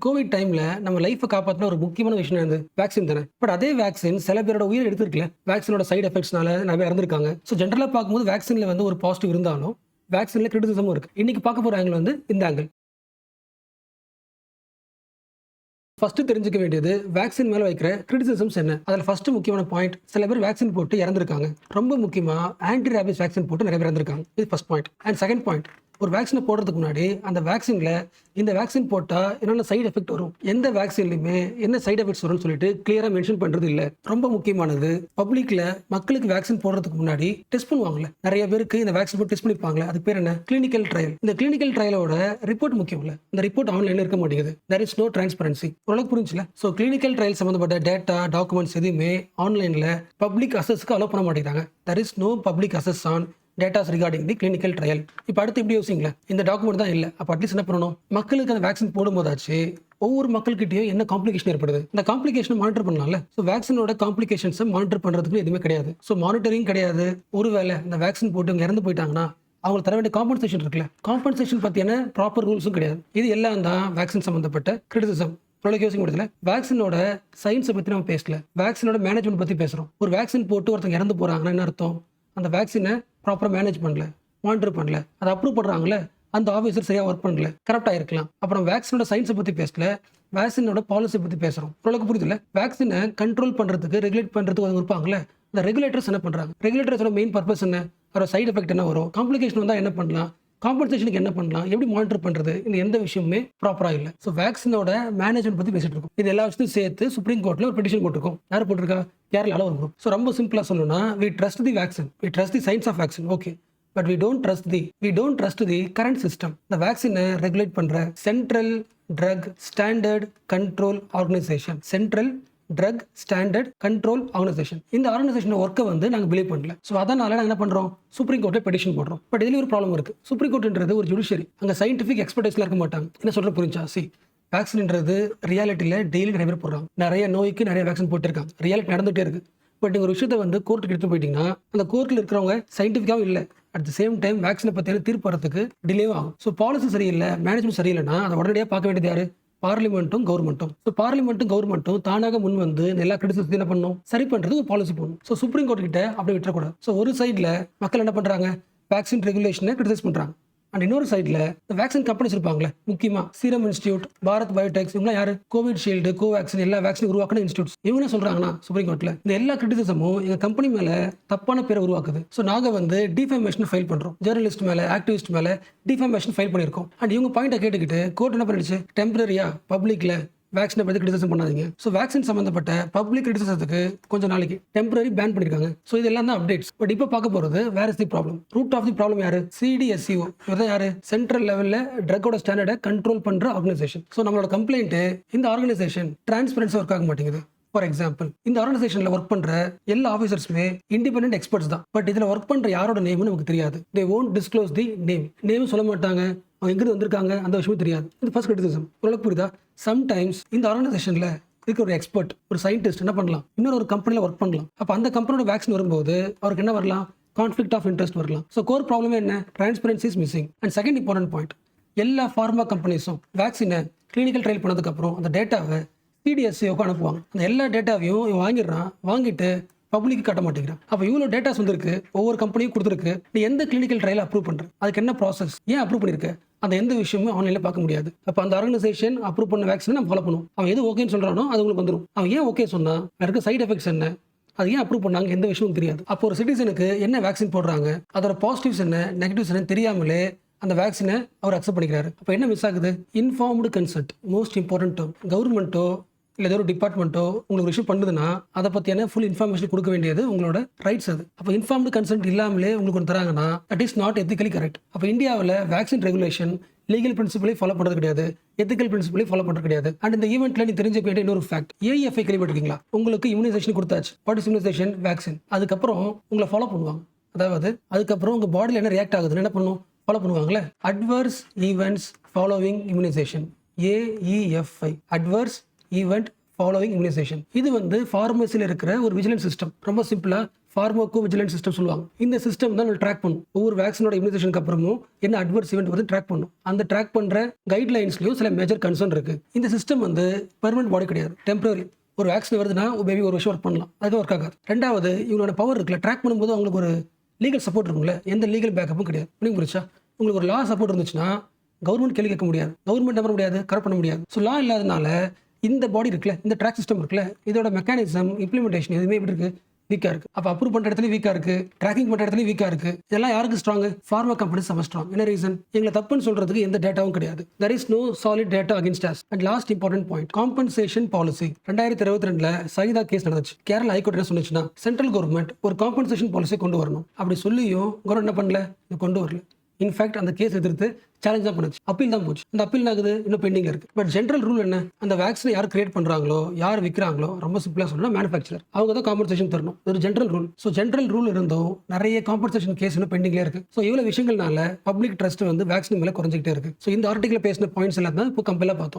Covid டைம்ல நம்ம லைஃபை காப்பாற்றின ஒரு முக்கியமான விஷயம் என்னது? வேக்சின் தானே. பட் அதே வேக்சின் சில பேரோட உயிர் எடுத்திருக்குல்ல. வேக்சினோட சைடு எஃபெக்ட்ஸ்னால நிறைய பேர் இறந்துருக்காங்க. ஜென்ரலா பார்க்கும்போது வேக்சின்ல வந்து ஒரு பாசிட்டிவ் இருந்தாலும் வேக்சின்ல கிரிட்டிசிசமும் இருக்கு. இன்னைக்கு பார்க்க போற ஆங்கிள் வந்து இந்த ஆங்கிள். ஃபர்ஸ்ட் தெரிஞ்சுக்க வேண்டியது வேக்சின் மேல வைக்கிற கிரிட்டிசிசம்ஸ் என்ன. அதில் ஃபர்ஸ்ட் முக்கியமான பாயிண்ட், சில பேர் வேக்சின் போட்டு இறந்துருக்காங்க. ரொம்ப முக்கியமா ஆன்டி ரேபிஸ் வேக்சின் போட்டு நிறைய பேர் இறந்துருக்காங்க. இது first point. And second point, ஒரு வேக்சினை போடுறதுக்கு முன்னாடி அந்த வேக்சின்ல இந்த வேக்சின் போட்டா என்னென்ன சைடு எஃபெக்ட் வரும், எந்த வேக்சின்லையுமே என்ன சைடு எஃபெக்ட்ஸ் வரும்னு சொல்லிட்டு கிளியரா மென்ஷன் பண்றது இல்ல. ரொம்ப முக்கியமானது, பப்ளிக்ல மக்களுக்கு வேக்சின் போடுறதுக்கு முன்னாடி டெஸ்ட் பண்ணுவாங்கல்ல. நிறைய பேருக்கு இந்த வேக்சின் போட்டு டெஸ்ட் பண்ணிப்பாங்க. அது பேர் என்ன? Clinical trial. இந்த கிளினிக்கல் ட்ரையலோட ரிப்போர்ட் முக்கியம் இல்ல. இந்த ரிப்போர்ட் ஆன்லைன்ல இருக்க மாட்டேங்குது. There is no transparency. ஓரளவுக்கு புரிஞ்சுல. கிளினிக்கல் ட்ரையல் சம்பந்தப்பட்ட டேட்டா டாக்குமெண்ட்ஸ் எதுவுமே ஆன்லைன்ல பப்ளிக் அசஸ்க்கு அலோ பண்ண மாட்டேங்கிறாங்க. There is no public access on datas regarding the clinical trial. இப்போ அடுத்து இப்படி யோசிங்களேன், இந்த டாக்குமெண்ட் தான் இல்லை. அப்போ அட்லீஸ்ட் என்ன பண்ணணும்? மக்களுக்கு அந்த வேக்சின் போடும்போதாச்சு ஒவ்வொரு மக்கள்கிட்டயும் என்ன காம்ப்ளிகேஷன் ஏற்படுது, இந்த காம்ப்ளிகேஷன் மானிட்டர் பண்ணலாம்ல. வேக்சினோட காம்ப்ளிகேஷன்ஸை மானிட்டர் பண்றதுக்கு எதுவுமே கிடையாது. மானிட்டரிங் கிடையாது. ஒருவேளை இந்த வேக்சின் போட்டு இவங்க இறந்து போயிட்டாங்கன்னா அவங்களுக்கு தர வேண்டிய காம்பன்சேஷன் இருக்குல்ல, காம்பன்சேஷன் பத்தியான ப்ராப்பர் ரூல்ஸும் கிடையாது. இது எல்லாம் தான் வேக்சின் சம்பந்தப்பட்ட கிரிட்டிசிசம். யோசிக்க முடியல. வேக்சினோட சயின்ஸை பத்தி நம்ம பேசல, வேக்சினோட மேனேஜ்மெண்ட் பத்தி பேசுறோம். ஒரு வேக்சின் போட்டு ஒருத்தங்க இறந்து போறாங்கன்னா என்ன அர்த்தம்? அந்த வேக்சினை ப்ராப்பராக மேனேஜ் பண்ணல, மானிட்டர் பண்ணல, அதை அப்ரூவ் பண்ணுறாங்களே அந்த ஆஃபீஸர் சரியாக ஒர்க் பண்ணல, கரெக்டாக இருக்கலாம். அப்புறம் வேக்சினோட சயின்ஸை பற்றி பேசல, வேக்சினோட பாலிசி பற்றி பேசுகிறோம். ஓரளவுக்கு புரியுதுல. வேக்சினை கண்ட்ரோல் பண்ணுறதுக்கு ரெகுலேட் பண்ணுறதுக்கு அவங்க இருப்பாங்களே, இந்த ரெகுலேட்டர்ஸ் என்ன பண்ணுறாங்க? ரெகுலேட்டர்ஸோட மெயின் பர்பஸ் என்ன? அதோட சைடு எஃபெக்ட் என்ன வரும், காம்ப்ளிகேஷன் வந்தால் என்ன பண்ணலாம், காம்பன்சேஷனுக்கு என்ன பண்ணலாம், எப்படி மானிட்டர் பண்றது, இந்த எந்த விஷயமுமே ப்ராப்பரா இல்ல. வேக்சினோட மேனேஜ்மெண்ட் பத்தி பேசிட்டு இருக்கோம். இது எல்லா விஷயத்தையும் சேர்த்து சுப்ரீம் கோர்ட்ல ஒரு பெட்டிஷன் போட்டிருக்கோம். யார் போட்டிருக்கா? கேரளால ஒரு குரூப். ரொம்ப சிம்பிளா சொல்லணும்னா, we trust the vaccine, we trust the science of vaccine, okay, but we don't trust the current system. The vaccine regulate பண்ற central drug standard control organisation, central drug standard control organisation. இந்த organisation ஒர்க்கை வந்து நாங்கள் believe பண்ணல. அதனால நாங்கள் என்ன பண்றோம்? சுப்ரீம் கோர்ட்ல பெட்டிஷன் போடுறோம். பட் இதுல ஒரு ப்ராப்ளம் இருக்கு. சுப்ரீம் கோர்ட்ன்றது ஒரு ஜுடிஷியரி, அங்க சயின்டிஃபிக் எக்ஸ்பர்டைஸ்ல இருக்க மாட்டாங்க. என்ன சொல்ற புரிஞ்சா? வேக்சின்ன்றது ரியாலிட்டியில டெய்லி நிறைய பேர் போடுறாங்க. நிறைய நோய்க்கு நிறைய வேக்சின் போட்டுருக்காங்க. ரியாலிட்டி நடந்துகிட்டே இருக்கு. பட் நீங்க ஒரு விஷயத்தை வந்து கோர்ட்டுக்கு எடுத்து போயிட்டீங்கன்னா அந்த கோர்ட்டில் இருக்கிறவங்க சயின்டிஃபிக்காவும் இல்லை, அட் த சேம் டைம் வேக்சினை பற்றியான தீர்ப்பு வரதுக்கு டிலேவும் ஆகும். பாலிசி சரியில்லை, மேனேஜ்மெண்ட் சரியில்லைன்னா அதை உடனடியாக பார்க்க வேண்டியது யாரு? பார்லிமெண்ட்டும் கவர்மெண்ட்டும். பார்லிமெண்ட்டும் கவர்மெண்ட்டும் தானாக முன் வந்து எல்லா கிரிட்டிசிசத்தையும் என்ன பண்ணும்? சரி பண்றது ஒரு பாலிசி போடணும். சுப்ரீம் கோர்ட் கிட்ட அப்படி விட்டுறக்கூடாது. ஒரு சைட்ல மக்கள் என்ன பண்றாங்க? வேக்சின் ரெகுலேஷனை கிரிட்டிசைஸ் பண்றாங்க. அண்ட் இன்னொரு சைட்ல இந்த வேக்சின் கம்பெனிஸ் இருப்பாங்களே, முக்கியமா சீரம் இன்ஸ்டியூட், பாரத் பயோடெக், இவங்க யாரு? கோவிட் ஷீல்டு, கோவேக்சின் எல்லா வேக்சின் உருவாக்கின இன்ஸ்டியூட்ஸ். இவங்க என்ன சொல்றாங்கன்னா சுப்ரீம் கோர்ட்ல இந்த எல்லா கிரிட்டிசிசமும் எங்க கம்பெனி மேல தப்பான பேரை உருவாக்குது. நாங்க வந்து டிஃபேமேஷன் ஃபைல் பண்றோம், ஜேர்னலிஸ்ட் மேல, ஆக்டிவிஸ்ட் மேல டிஃபேமேஷன் ஃபைல் பண்ணிருக்கோம். அண்ட் இவங்க பாயிண்ட்டை கேட்டுக்கிட்டு கோர்ட் என்ன பண்ணிடுச்சு? டெம்பரரியா பப்ளிக்ல வேக்சினை பத்தி கிரிட்டிசிசம் பண்ணாதீங்க. வேக்சின் சம்பந்தப்பட்ட பப்ளிக் கிரிட்டிசிசத்துக்கு கொஞ்சம் நாளைக்கு டெம்பரரி பேன் பண்ணிருக்காங்க. இதெல்லாம் தான் அப்டேட்ஸ். பட் இப்போ பார்க்க போறது where is the problem? Root of the problem யாரு? CDSCO. இவர்தான் யாரு? சென்ட்ரல் லெவல்ல ட்ரக்கோட ஸ்டாண்டர்டை கண்ட்ரோல் பண்ற ஆர்கனைசேஷன். நம்மளோட கம்ப்ளைண்ட், இந்த ஆர்கனைசேஷன் டிரான்ஸ்பரன்சி ஒர்க் ஆக மாட்டேங்குது. ஃபார் எக்ஸாம்பிள், இந்த ஆர்கனைசேஷன்ல ஒர்க் பண்ற எல்லா ஆஃபீஸர்ஸுமே இண்டிபெண்டன்ட் எக்ஸ்பர்ட்ஸ் தான். பட் இதுல ஒர்க் பண்ற யாரோட நேம்னு நமக்கு தெரியாது. தே won't disclose தி நேம் சொல்ல மாட்டாங்க. அவங்க எங்கிருந்து வந்திருக்காங்க அந்த விஷயமும் தெரியாது. இது ஃபர்ஸ்ட் கிரிட்டிசிசம். ஓரளவுக்கு புரியுதா? சம்டைம்ஸ் இந்த ஆர்கனைசேஷன்ல இருக்க ஒரு எக்ஸ்பர்ட், ஒரு சயின்டிஸ்ட் என்ன பண்ணலாம்? இன்னொரு ஒரு கம்பெனில ஒர்க் பண்ணலாம். அப்ப அந்த கம்பெனியோட வேக்சின் வரும்போது அவருக்கு என்ன வரலாம்? கான்ஃபிளிக்ட் ஆஃப் இன்ட்ரெஸ்ட் வரலாம். கோர் ப்ராப்ளம் என்ன? Transparency is missing. And second important point, எல்லா ஃபார்மா கம்பெனிஸும் வேக்சினை கிளினிக்கல் ட்ரையல் பண்ணதுக்கு அப்புறம் அந்த டேட்டாவை CDSCOக்கு அனுப்புவாங்க. அந்த எல்லா டேட்டாவையும் வாங்கிடுறான், வாங்கிட்டு பப்ளிக்கு காட்ட மாட்டேங்கிறான். அப்போ இவ்வளோ டேட்டாஸ் வந்துருக்கு, ஒவ்வொரு கம்பெனியும் கொடுத்துருக்கு. நீ எந்த கிளினிக்கல் ட்ரையல் அப்ரூவ் பண்ற? அதுக்கு என்ன ப்ராசஸ்? ஏன் அப்ரூவ் பண்ணிருக்க? அந்த எந்த விஷயமும் ஆன்லைன்ல பார்க்க முடியாது. அப்போ அந்த ஆர்கனைசேஷன் அப்ரூவ் பண்ண வேக்சினை நம்ம ஃபாலோ பண்ணுவோம். அவன் எது ஓகேன்னு சொல்றானோ அது உங்களுக்கு வந்துடும். அவன் ஏன் ஓகே சொன்னா, இருக்க சைடு எஃபெக்ட்ஸ் என்ன, அது ஏன் அப்ரூவ் பண்ணாங்க, எந்த விஷயமும் தெரியாது. அப்போ ஒரு சிட்டிசனுக்கு என்ன வேக்சின் போடுறாங்க, அதோட பாசிட்டிவ்ஸ் என்ன, நெகட்டிவ்ஸ் என்ன தெரியாமலே அந்த வேக்சினை அவர் அக்செப்ட் பண்ணிக்கிறாரு. அப்போ என்ன மிஸ் ஆகுது? Informed consent, most important term. கவர்மெண்ட்டோ இல்லை ஏதோ ஒரு டிபார்ட்மெண்ட்டோ உங்களுக்கு ஒரு விஷயம் பண்ணுதுன்னா அதை பற்றியான ஃபுல் இன்ஃபர்மேஷன் கொடுக்க வேண்டியது உங்களோட ரைட்ஸ். அது அப்போ இன்ஃபார்ம்டு கன்சென்ட் இல்லாமலே உங்களுக்கு ஒன்று தராங்கன்னா that is not ethically correct. அப்போ இந்தியாவில் வேக்சின் ரெகுலேஷன் லீகல் பிரின்சிபலை ஃபாலோ பண்ணுறது கிடையாது, எத்திக்கல் பிரின்சிபலை ஃபாலோ பண்ணுறது கிடையாது. அண்ட் இந்த ஈவெண்ட்ல நீ தெரிஞ்சுக்க வேண்டிய இன்னொரு ஃபேக்ட், AEFI கேள்விப்பட்டிருக்கீங்களா? உங்களுக்கு இம்யூனைசேஷன் கொடுத்தாச்சு, வாட் இஸ் இம்யூனைசேஷன்? வேக்சின். அதுக்கப்புறம் உங்களை ஃபாலோ பண்ணுவாங்க. அதாவது அதுக்கப்புறம் உங்கள் பாடியில் என்ன ரியாக்ட் ஆகுதுன்னு என்ன பண்ணும்? ஃபாலோ பண்ணுவாங்களே. Adverse events following immunisation, AEFI, adverse event following immunisation. இது வந்து ஃபார்மசியில் இருக்கிற ஒரு விஜிலன்ஸ் சிஸ்டம். ரொம்ப சிம்பிளா ஃபார்மோகோ விஜிலன்ஸ் சிஸ்டம் சொல்லுவாங்க. இந்த சிஸ்டம் தான் ட்ராக் பண்ணும். ஒவ்வொரு வேக்சினோட இம்யூனைசேஷனுக்கு அப்புறமும் என்ன அட்வர்ஸ் ஈவெண்ட் வருது ட்ராக் பண்ணும். அந்த ட்ராக் பண்ற கைட்லைன்ஸ்லயும் சில மேஜர் கன்சர்ன் இருக்கு. இந்த சிஸ்டம் வந்து பெர்மனன்ட் பாடி கிடையாது, டெம்பரரி. ஒரு வேக்சின் வருதுன்னா மேபி ஒரு வருஷம் ஒர்க் பண்ணலாம், அதுக்கு ஒர்க் ஆகாது. ரெண்டாவது, இவங்களோட பவர் இருக்குல்ல, ட்ராக் பண்ணும்போது அவங்களுக்கு ஒரு லீகல் சப்போர்ட் இருக்கும்ல, எந்த லீகல் பேக்கப்பும் கிடையாது. புரியுச்சா? உங்களுக்கு ஒரு லா சப்போர்ட் இருந்துச்சுன்னா கவர்மெண்ட் கேள்வி கேட்க முடியாது, கவர்மெண்ட் நம்ப முடியாது, கரெக்ட் பண்ண முடியாது. ஸோ லா இல்லாதனால இந்த பாடி இருக்குல்ல, இந்த ட்ராக் சிஸ்டம் இருக்குல்ல, இதோட மெக்கானிசம் இம்ப்ளிமெண்டேஷன் எதுவுமே எப்படி இருக்கு, வீக்கா இருக்கு. அப்போ அப்ரூவ் பண்ற இடத்துல வீக்கா இருக்கு, ட்ராக்கிங் பண்ற இடத்துல வீக்கா இருக்கு. இதெல்லாம் யாருக்கு ஸ்ட்ராங்? ஃபார்மா கம்பெனி செம ஸ்ட்ராங். என்ன ரீசன்? எங்களை தப்புன்னு சொல்றதுக்கு எந்த டேட்டாவும் கிடையாது. there is no solid data against us. and last important point, compensation policy. 2022ல சைதா கேஸ் நடந்துச்சு. கேரளா ஹைகோர்ட் என்ன சொன்னுச்சுன்னா, சென்ட்ரல் கவர்மெண்ட் ஒரு காம்பன்சேஷன் பாலிசி கொண்டு வரணும். அப்படி சொல்லியும் கவர்மெண்ட் என்ன பண்ணல, இது கொண்டு வரல. இன்ஃபேக்ட் அந்த கேஸ் எதிர்த்து சேலஞ்ச் தான் பண்ணுச்சு, அப்பீல் தான் போச்சு. அந்த அப்பீல் ஆகுது, இன்னும் பெண்டிங்ல இருக்கு. பட் ஜென்ரல் ரூல் என்ன? அந்த வேக்சினை யார் கிரியேட் பண்றாங்களோ, யார் விற்கிறாங்களோ, ரொம்ப சிம்பிளா சொல்லணும், மேனுஃபேக்சரர், அவங்க தான் காம்பன்சேஷன் தரணும். ஒரு general rule. So general rule இருந்தும் நிறைய காம்பன்சேஷன் கேஸ் இன்னும் பெண்டிங்ல இருக்கு. ஸோ இவ்வளவு விஷயங்கள்னால பப்ளிக் ட்ரஸ்ட் வந்து வேக்சின் மேல குறைஞ்சிக்கிட்டே இருக்கு. ஸோ இந்த ஆர்டிகல் பேசின பாயிண்ட்ஸ் எல்லாம் தான் இப்போ கம்பெல்லாம் பார்த்தோம்.